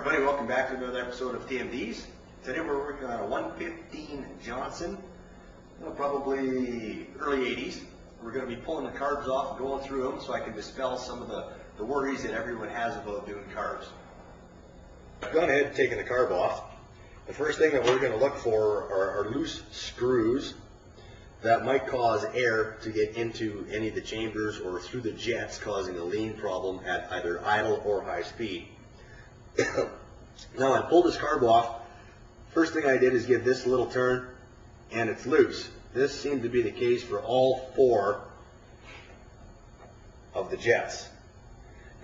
everybody, welcome back to another episode of TMDs. Today we're working on a 115 Johnson, probably early 80s. We're going to be pulling the carbs off and going through them so I can dispel some of the worries that everyone has about doing carbs. I've gone ahead and taken the carb off. The first thing that we're going to look for are loose screws that might cause air to get into any of the chambers or through the jets, causing a lean problem at either idle or high speed. Now I pulled this carb off. First thing I did is give this a little turn, and it's loose. This seemed to be the case for all four of the jets.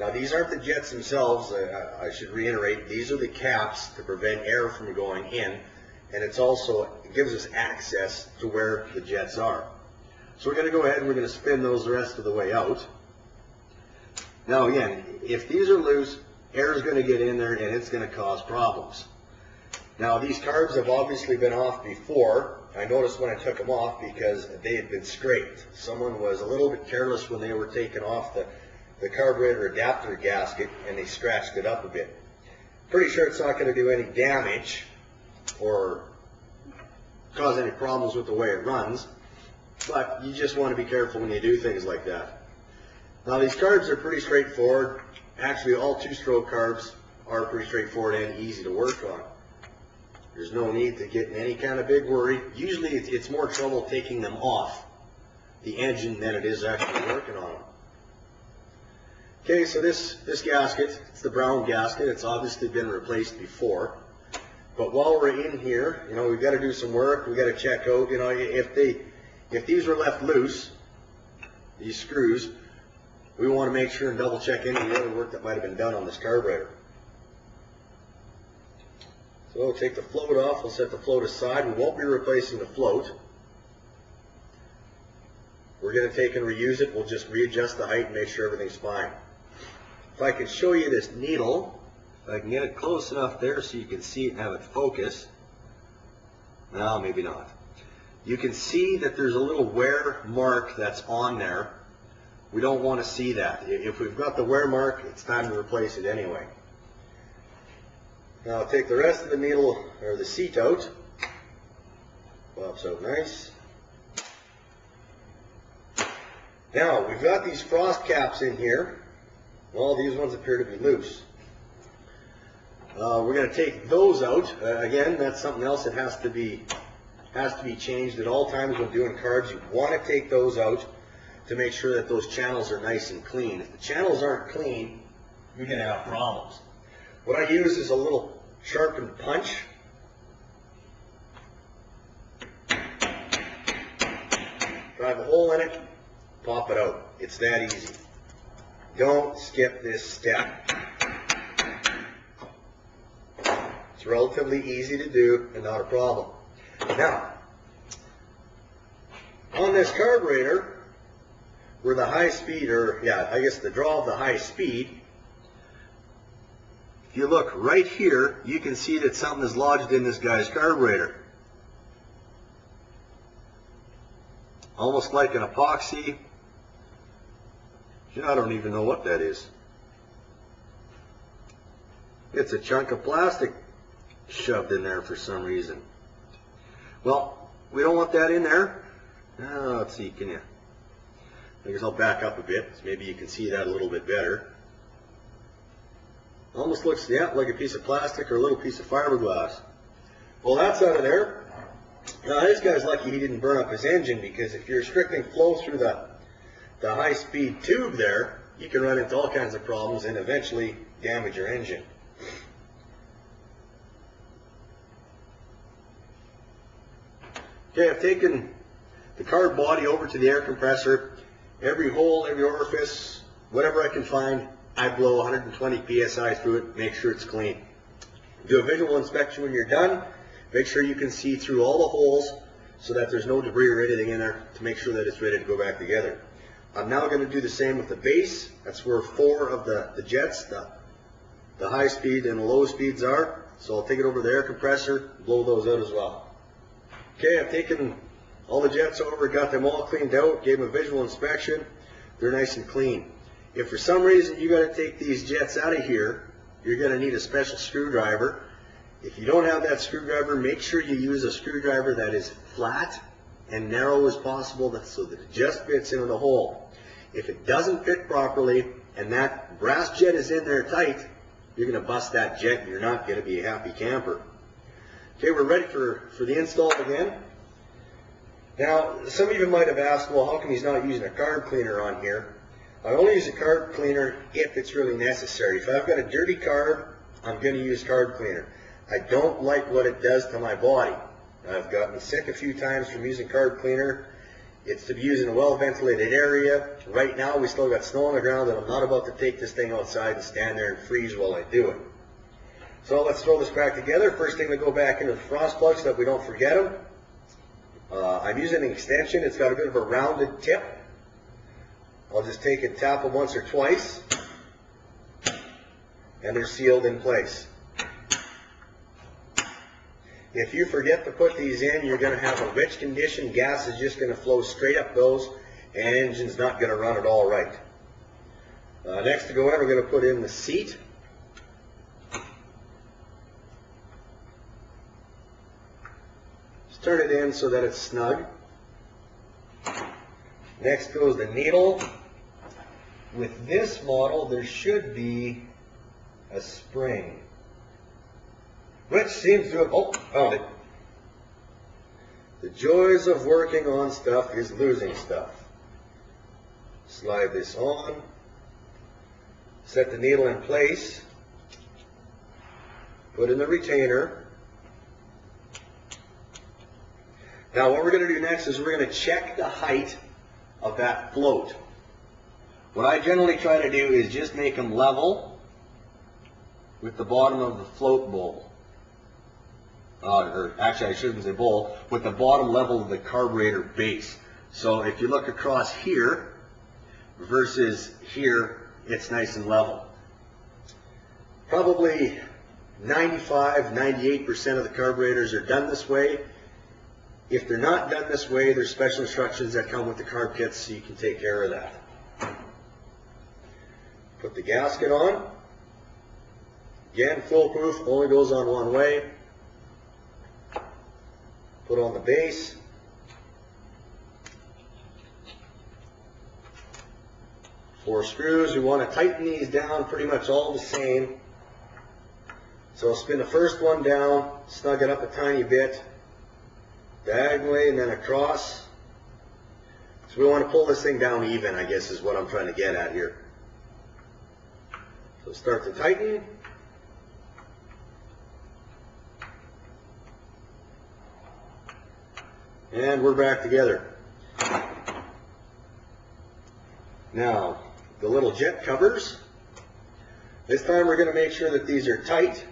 Now these aren't the jets themselves, I should reiterate, these are the caps to prevent air from going in, and it gives us access to where the jets are. So we're going to go ahead and we're going to spin those the rest of the way out. Now again, if these are loose, air is going to get in there and it's going to cause problems. Now these carbs have obviously been off before. I noticed when I took them off because they had been scraped. Someone was a little bit careless when they were taking off the carburetor adapter gasket and they scratched it up a bit. Pretty sure it's not going to do any damage or cause any problems with the way it runs, but you just want to be careful when you do things like that. Now these carbs are pretty straightforward. Actually, all two-stroke carbs are pretty straightforward and easy to work on. There's no need to get in any kind of big worry. Usually it's more trouble taking them off the engine than it is actually working on them. Okay, so this gasket, it's the brown gasket. It's obviously been replaced before. But while we're in here, we've got to do some work. We've got to check out, if these were left loose, these screws, we want to make sure and double check any of the other work that might have been done on this carburetor. So we'll take the float off. We'll set the float aside. We won't be replacing the float. We're going to take and reuse it. We'll just readjust the height and make sure everything's fine. If I can show you this needle, if I can get it close enough there so you can see it and have it focus. No, maybe not. You can see that there's a little wear mark that's on there. We don't want to see that. If we've got the wear mark, it's time to replace it anyway. Now I'll take the rest of the needle, or the seat out. Pops out nice. Now, we've got these frost caps in here. Well, these ones appear to be loose. We're going to take those out. Again, that's something else that has to be changed at all times when doing carbs. You want to take those out to make sure that those channels are nice and clean. If the channels aren't clean, you're going to have problems. What I use is a little sharpened punch. Drive a hole in it, pop it out. It's that easy. Don't skip this step. It's relatively easy to do and not a problem. Now, on this carburetor, where the high speed, the draw of the high speed, if you look right here, you can see that something is lodged in this guy's carburetor. Almost like an epoxy. I don't even know what that is. It's a chunk of plastic shoved in there for some reason. Well, we don't want that in there. Let's see, I guess I'll back up a bit so maybe you can see that a little bit better. Almost looks, like a piece of plastic or a little piece of fiberglass. Well, that's out of there. Now, this guy's lucky he didn't burn up his engine, because if you're restricting flow through the high-speed tube there, you can run into all kinds of problems and eventually damage your engine. Okay, I've taken the carb body over to the air compressor. Every hole, every orifice, whatever I can find, I blow 120 psi through it, make sure it's clean. Do a visual inspection when you're done. Make sure you can see through all the holes so that there's no debris or anything in there to make sure that it's ready to go back together. I'm now going to do the same with the base. That's where four of the jets, the high speed and the low speeds are. So I'll take it over to the air compressor, blow those out as well. Okay, I've taken all the jets over, got them all cleaned out, gave them a visual inspection. They're nice and clean. If for some reason you got to take these jets out of here you're going to need a special screwdriver. If you don't have that screwdriver, make sure you use a screwdriver that is flat and narrow as possible so that it just fits into the hole. If it doesn't fit properly and that brass jet is in there tight, you're going to bust that jet and you're not going to be a happy camper. Okay, we're ready for the install again. Now, some of you might have asked, well, how come he's not using a carb cleaner on here? I only use a carb cleaner if it's really necessary. If I've got a dirty carb, I'm going to use carb cleaner. I don't like what it does to my body. I've gotten sick a few times from using carb cleaner. It's to be used in a well-ventilated area. Right now, we still got snow on the ground, and I'm not about to take this thing outside and stand there and freeze while I do it. So let's throw this back together. First thing to go back into the frost plugs so that we don't forget them. I'm using an extension. It's got a bit of a rounded tip. I'll just take and tap them once or twice, and they're sealed in place. If you forget to put these in, you're going to have a rich condition. Gas is just going to flow straight up those, and engine's not going to run at all right. Next to go in, we're going to put in the seat. Just turn it in so that it's snug. Next goes the needle. With this model, there should be a spring, which seems to have, oh, found it. The joys of working on stuff is losing stuff. Slide this on, set the needle in place, put in the retainer. Now what we're going to do next is we're going to check the height of that float. What I generally try to do is just make them level with the bottom of the float bowl. Or actually I shouldn't say bowl, with the bottom level of the carburetor base. So if you look across here versus here, it's nice and level. Probably 95–98% of the carburetors are done this way. If they're not done this way, there's special instructions that come with the carb kits so you can take care of that. Put the gasket on. Again, foolproof, only goes on one way. Put on the base. Four screws. We want to tighten these down pretty much all the same. So I'll spin the first one down, snug it up a tiny bit, diagonally and then across. So we want to pull this thing down even, I guess is what I'm trying to get at here. So start to tighten. And we're back together. Now, the little jet covers. This time we're going to make sure that these are tight.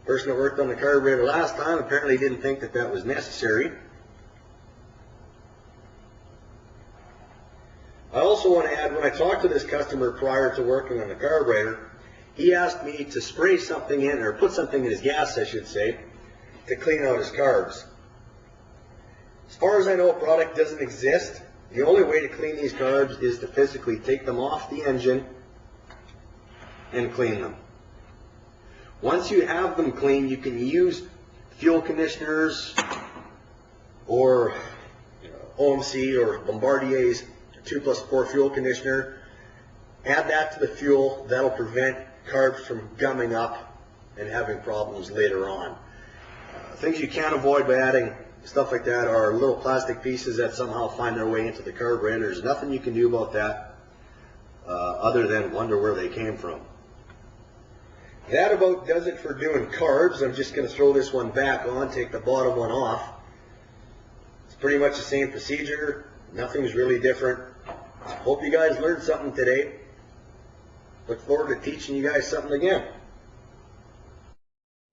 Person that worked on the carburetor last time apparently didn't think that that was necessary. I also want to add, when I talked to this customer prior to working on the carburetor, he asked me to spray something in, or put something in his gas, I should say, to clean out his carbs. As far as I know, a product doesn't exist. The only way to clean these carbs is to physically take them off the engine and clean them. Once you have them clean, you can use fuel conditioners or OMC or Bombardier's 2+4 fuel conditioner. Add that to the fuel. That'll prevent carbs from gumming up and having problems later on. Things you can't avoid by adding stuff like that are little plastic pieces that somehow find their way into the carburetor. There's nothing you can do about that other than wonder where they came from. That about does it for doing carbs. I'm just going to throw this one back on, take the bottom one off. It's pretty much the same procedure. Nothing's really different. Hope you guys learned something today. Look forward to teaching you guys something again.